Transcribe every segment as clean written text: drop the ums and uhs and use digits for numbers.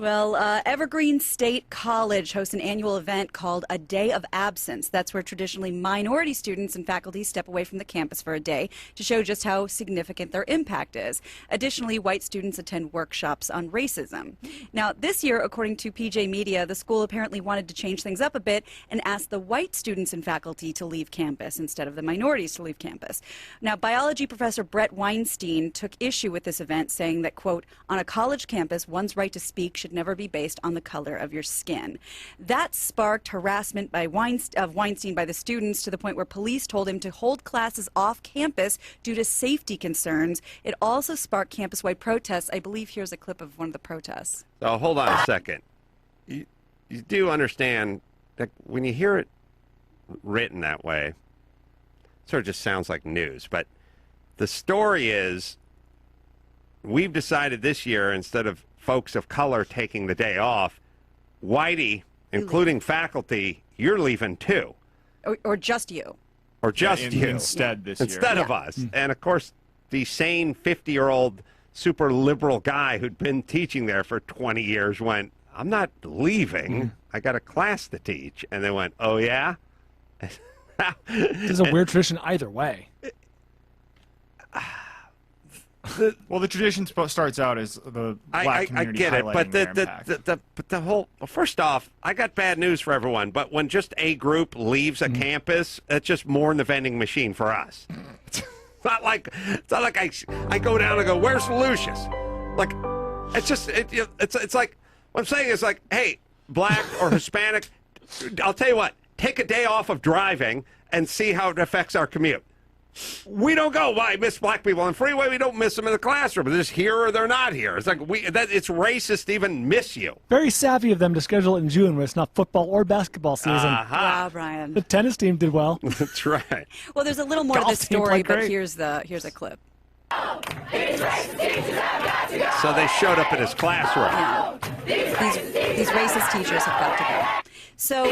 Well, Evergreen State College hosts an annual event called A Day of Absence. That's where traditionally minority students and faculty step away from the campus for a day to show just how significant their impact is. Additionally, white students attend workshops on racism. Now, this year, according to PJ Media, the school apparently wanted to change things up a bit and asked the white students and faculty to leave campus instead of the minorities to leave campus. Now, biology professor Bret Weinstein took issue with this event, saying that, quote, on a college campus, one's right to speak should never be based on the color of your skin. That sparked harassment by Weinstein by the students to the point where police told him to hold classes off campus due to safety concerns. It also sparked campus-wide protests. I believe here's a clip of one of the protests. So hold on a second. You do understand that when you hear it written that way, it sort of just sounds like news. But the story is we've decided this year, instead of folks of color taking the day off, whitey, including faculty, you're leaving too. Or just you. Or just you. Instead this year. Instead of us. And, of course, the sane 50-year-old super liberal guy who'd been teaching there for 20 years went, I'm not leaving. I got a class to teach. And they went, oh, yeah? This is a weird tradition either way. Well, the tradition starts out as the black community I get it, but their impact. the whole, well, first off, I got bad news for everyone, but when just a group leaves a campus, it's just more in the vending machine for us. It's not like I go down and go, where's Lucius? Like, it's just, it's like, what I'm saying is like, hey, black or Hispanic, I'll tell you what, take a day off of driving and see how it affects our commute. We don't go, why, miss black people on the freeway? We don't miss them in the classroom. They're just here or they're not here. It's like, it's racist to even miss you. Very savvy of them to schedule it in June when it's not football or basketball season. Wow, Brian. The tennis team did well. That's right. Well, there's a little more to Golf the team story, played but great. here's a clip. So they showed up in his classroom. Yeah. These racist teachers have got to go. So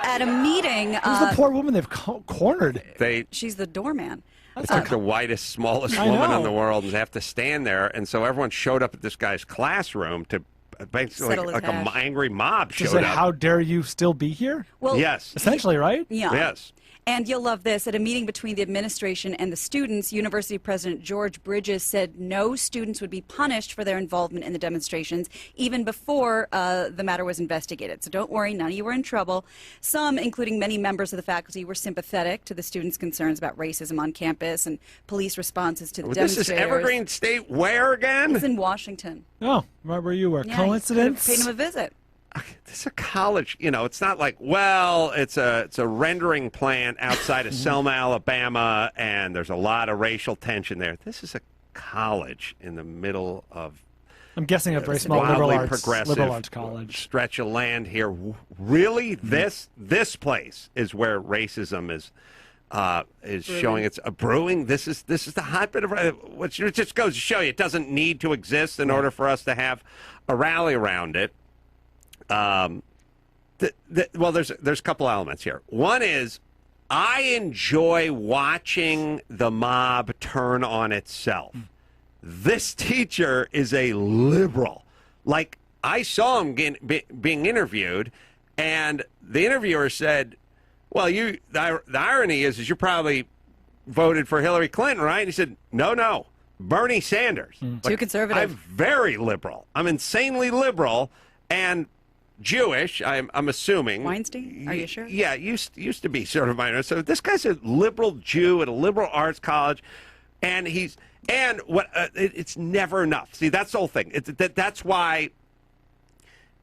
at a meeting... Who's the poor woman they've cornered? She's the doorman. They took the whitest, smallest I woman know. in the world and they have to stand there. And so everyone showed up at this guy's classroom to basically Settle his like an hash. angry mob She's showed like, up. how dare you still be here? Well, Yes. Essentially, right? Yeah. Yes. And you'll love this. At a meeting between the administration and the students, University President George Bridges said no students would be punished for their involvement in the demonstrations, even before the matter was investigated. So don't worry, none of you were in trouble. Some, including many members of the faculty, were sympathetic to the students' concerns about racism on campus and police responses to the demonstrators. This is Evergreen State where again? It's in Washington. Oh, right where you were. Yeah, Coincidence? Paid him a visit. This is a college, it's not like, well, it's a rendering plant outside of Selma, Alabama, and there's a lot of racial tension there. This is a college in the middle of I'm guessing a very small wildly liberal arts college. stretch of land here. Really, this place is where racism is showing its brewing. This is the hotbed of which just goes to show you it doesn't need to exist in order for us to have a rally around it. Well, there's a couple elements here. One is I enjoy watching the mob turn on itself. This teacher is a liberal. Like, I saw him being interviewed, and the interviewer said, well, the irony is you probably voted for Hillary Clinton, right? And he said, no, Bernie Sanders. Too conservative. I'm very liberal. I'm insanely liberal, and Jewish, I'm assuming. Weinstein? Are you sure? Yeah, used to be sort of minor. So this guy's a liberal Jew at a liberal arts college, and it's never enough. See, that's the whole thing. That's why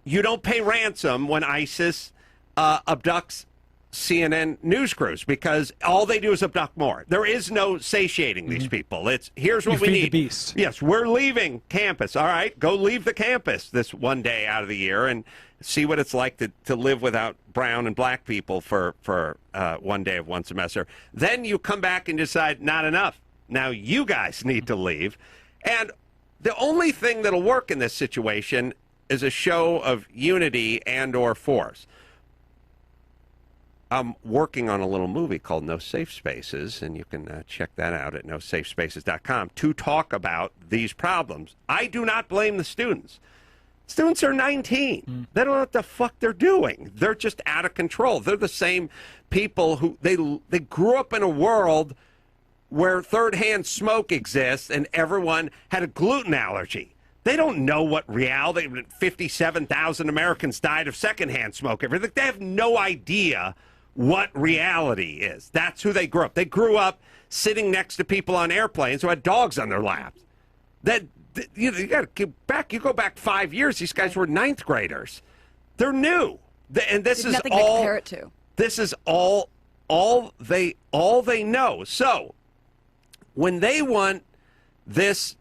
you don't pay ransom when ISIS abducts CNN news crews, because all they do is abduct more. There is no satiating these people. Here's what we feed need. the beast. Yes, we're leaving campus. All right, go leave the campus this one day out of the year and see what it's like to live without brown and black people for one day of one semester. Then you come back and decide, not enough. Now you guys need to leave. And the only thing that'll work in this situation is a show of unity and or force. I'm working on a little movie called No Safe Spaces, and you can check that out at nosafespaces.com to talk about these problems. I do not blame the students. Students are 19. They don't know what the fuck they're doing. They're just out of control. They're the same people who they grew up in a world where third-hand smoke exists and everyone had a gluten allergy. They don't know what reality. 57,000 Americans died of secondhand smoke. Everything. They have no idea what reality is. That's who they grew up. They grew up sitting next to people on airplanes who had dogs on their laps. You got to go back 5 years. These guys were ninth graders. They're new, and this is nothing all. to compare it to. This is all they know. So when they want this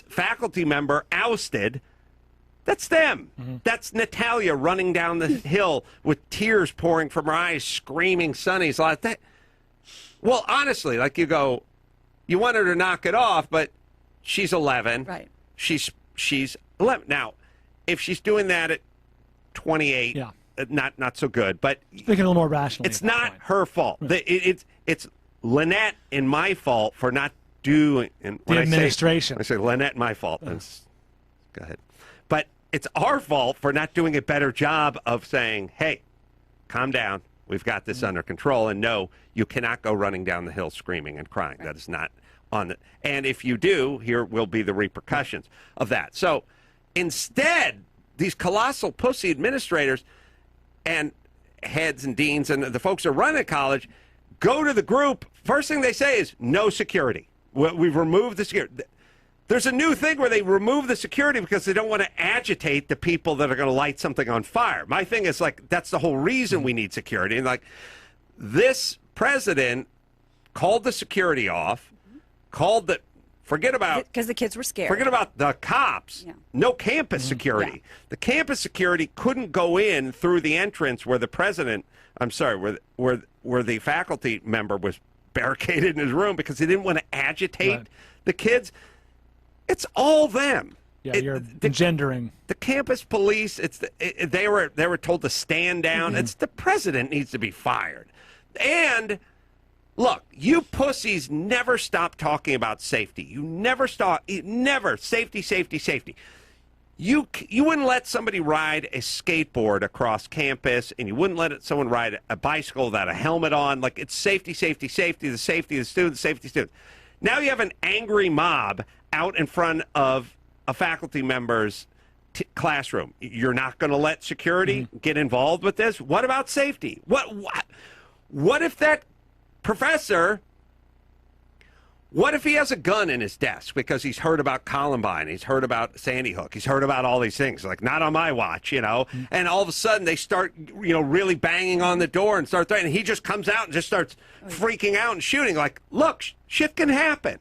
faculty member ousted, that's them. That's Natalia running down the hill with tears pouring from her eyes, screaming Sonny's like that. Well, honestly, like you want her to knock it off, but she's 11. Right. She's 11. Now, if she's doing that at 28, not so good. But thinking a little more rationally. It's not her fault. It's Lynette and my fault for not doing. And when the administration. I say Lynette, my fault. Go ahead. But it's our fault for not doing a better job of saying, "Hey, calm down. We've got this under control." And no, you cannot go running down the hill screaming and crying. That is not on the. And if you do, here will be the repercussions of that. So instead, these colossal pussy administrators and heads and deans and the folks who run a college go to the group. First thing they say is no security. We've removed the security. There's a new thing where they remove the security because they don't want to agitate the people that are going to light something on fire. My thing is like, that's the whole reason we need security. And like, this president called the security off, forget about. Because the kids were scared. Forget about the cops. Yeah. No campus security. Yeah. The campus security couldn't go in through the entrance where the president, where the faculty member was barricaded in his room because he didn't want to agitate the kids. It's all them. Yeah, you're engendering. The campus police, they were told to stand down. It's the president needs to be fired. And look, you pussies never stop talking about safety. You never stop. Never. Safety. You wouldn't let somebody ride a skateboard across campus, and you wouldn't let someone ride a bicycle without a helmet on. Like, it's safety, the safety of the students, safety of students. Now you have an angry mob out in front of a faculty member's classroom. You're not going to let security get involved with this? What about safety? What if that professor, what if he has a gun in his desk because he's heard about Columbine, he's heard about Sandy Hook, he's heard about all these things, like not on my watch, and all of a sudden they start, really banging on the door and start threatening. He just comes out and just starts freaking out and shooting. Like, look, shit can happen.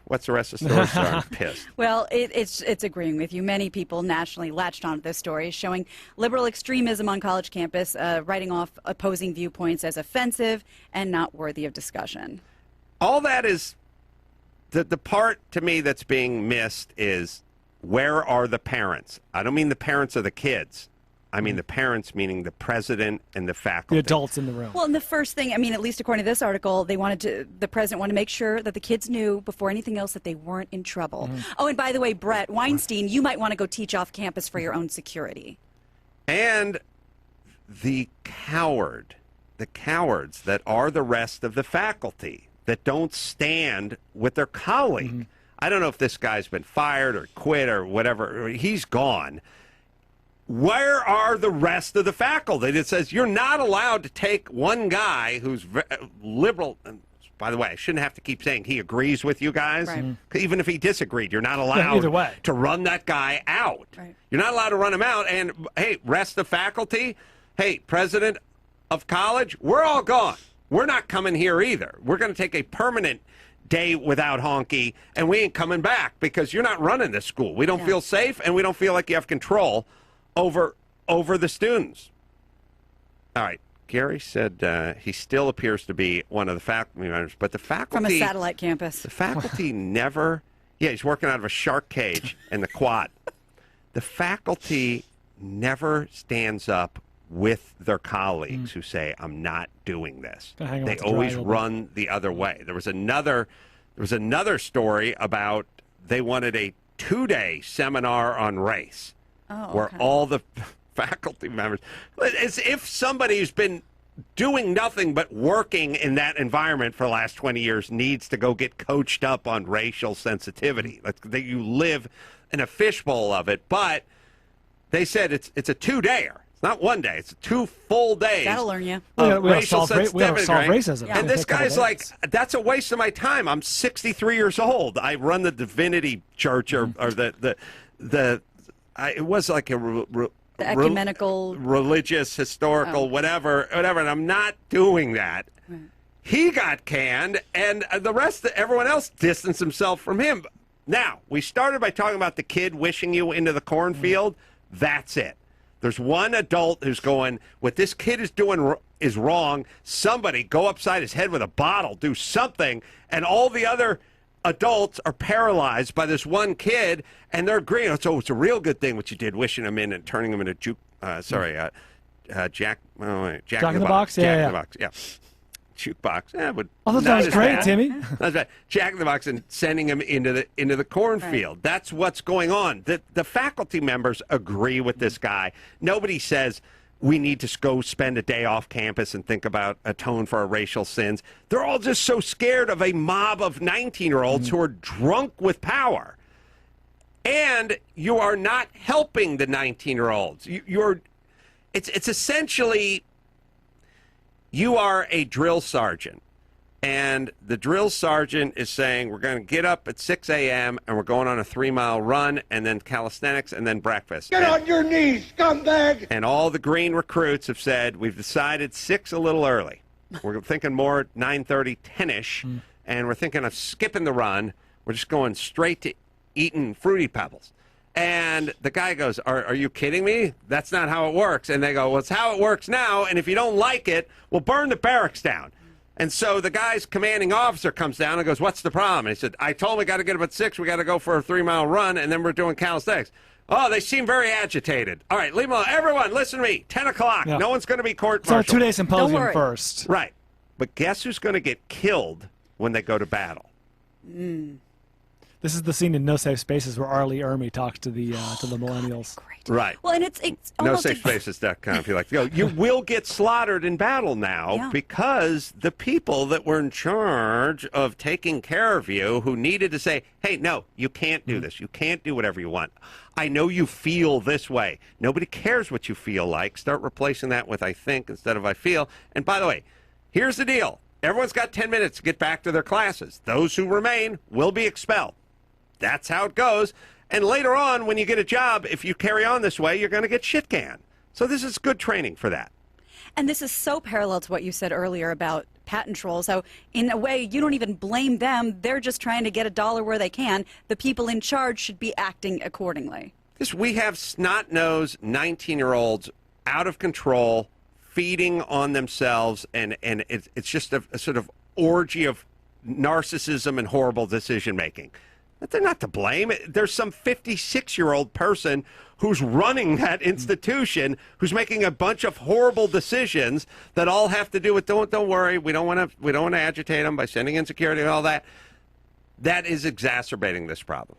What's the rest of the story? Sorry, I'm pissed. Well, it's agreeing with you. Many people nationally latched onto this story, showing liberal extremism on college campus, writing off opposing viewpoints as offensive and not worthy of discussion. All that is, the part to me that's being missed is, where are the parents? I don't mean the parents of the kids. I mean the parents, meaning the president and the faculty. The adults in the room. Well, and the first thing, at least according to this article, the president wanted to make sure that the kids knew before anything else that they weren't in trouble. Oh, and by the way, Bret Weinstein, you might want to go teach off campus for your own security. And the cowards that are the rest of the faculty that don't stand with their colleague. I don't know if this guy's been fired or quit or whatever. He's gone. Where are the rest of the faculty that says you're not allowed to take one guy who's liberal? And by the way, I shouldn't have to keep saying he agrees with you guys. Right. Even if he disagreed, you're not allowed to run that guy out. Right. You're not allowed to run him out. And, hey, rest of faculty, hey, president of college, we're all gone. We're not coming here either. We're going to take a permanent day without honky, and we ain't coming back because you're not running this school. We don't feel safe, and we don't feel like you have control over the students. All right. Gary said he still appears to be one of the faculty members, but the faculty... From a satellite campus. The faculty never... Yeah, he's working out of a shark cage in the quad. The faculty never stands up with their colleagues who say, I'm not doing this. They always run the other way. There was another story about they wanted a 2-day seminar on race where all the faculty members, as if somebody who's been doing nothing but working in that environment for the last 20 years needs to go get coached up on racial sensitivity. That you live in a fishbowl of it. But they said it's a 2-dayer. It's not 1 day. It's 2 full days. That'll learn you. Racial sensitivity. We gotta solve racism. Yeah. And this guy's like, that's a waste of my time. I'm 63 years old. I run the Divinity Church, or it was like the ecumenical, religious, historical, whatever, and I'm not doing that. Right. He got canned, and everyone else distanced himself from him. Now, we started by talking about the kid wishing you into the cornfield. That's it. There's one adult who's going, what this kid is doing is wrong. Somebody go upside his head with a bottle, do something, and all the other adults are paralyzed by this one kid, and they're agreeing. So it's a real good thing what you did, wishing him in and turning him into Jack in the Box. Yeah, Jack yeah. in the Box. Yeah. Jukebox. Yeah, but I thought that was great, bad. Timmy. That's bad. Jack in the Box and sending him into the cornfield. Right. That's what's going on. The faculty members agree with this guy. Nobody says we need to go spend a day off campus and think about atone for our racial sins. They're all just so scared of a mob of 19-year-olds who are drunk with power. And you are not helping the 19-year-olds. It's essentially, you are a drill sergeant, and the drill sergeant is saying, we're going to get up at 6 a.m. and we're going on a 3-mile run, and then calisthenics, and then breakfast. Get on your knees, scumbag! And all the green recruits have said, we've decided 6 a little early. We're thinking more 9:30, 10-ish, and we're thinking of skipping the run. We're just going straight to eating Fruity Pebbles. And the guy goes, are you kidding me? That's not how it works. And they go, well, it's how it works now, and if you don't like it, we'll burn the barracks down. And so the guy's commanding officer comes down and goes, what's the problem? And he said, I told him we got to get up at 6. We got to go for a 3-mile run, and then we're doing calisthenics. Oh, they seem very agitated. All right, leave them alone. Everyone, listen to me. 10 o'clock. Yeah. No one's going to be court-martialed. So 2-day symposium first. Right. But guess who's going to get killed when they go to battle? This is the scene in No Safe Spaces where Arlie Ermy talks to the millennials. Great. Right. Well, and it's almost NoSafeSpaces.com if you like to go. You will get slaughtered in battle now because the people that were in charge of taking care of you, who needed to say, hey, no, you can't do this. You can't do whatever you want. I know you feel this way. Nobody cares what you feel like. Start replacing that with I think instead of I feel. And by the way, here's the deal. Everyone's got 10 minutes to get back to their classes. Those who remain will be expelled. That's how it goes. And later on, when you get a job, if you carry on this way, you're going to get shit canned. So this is good training for that. And this is so parallel to what you said earlier about patent trolls. So in a way, you don't even blame them. They're just trying to get a dollar where they can. The people in charge should be acting accordingly. We have snot-nosed 19-year-olds out of control, feeding on themselves, and it's just a sort of orgy of narcissism and horrible decision-making. But they're not to blame. There's some 56-year-old person who's running that institution, who's making a bunch of horrible decisions that all have to do with don't worry, we don't want to agitate them by sending in security and all that. That is exacerbating this problem.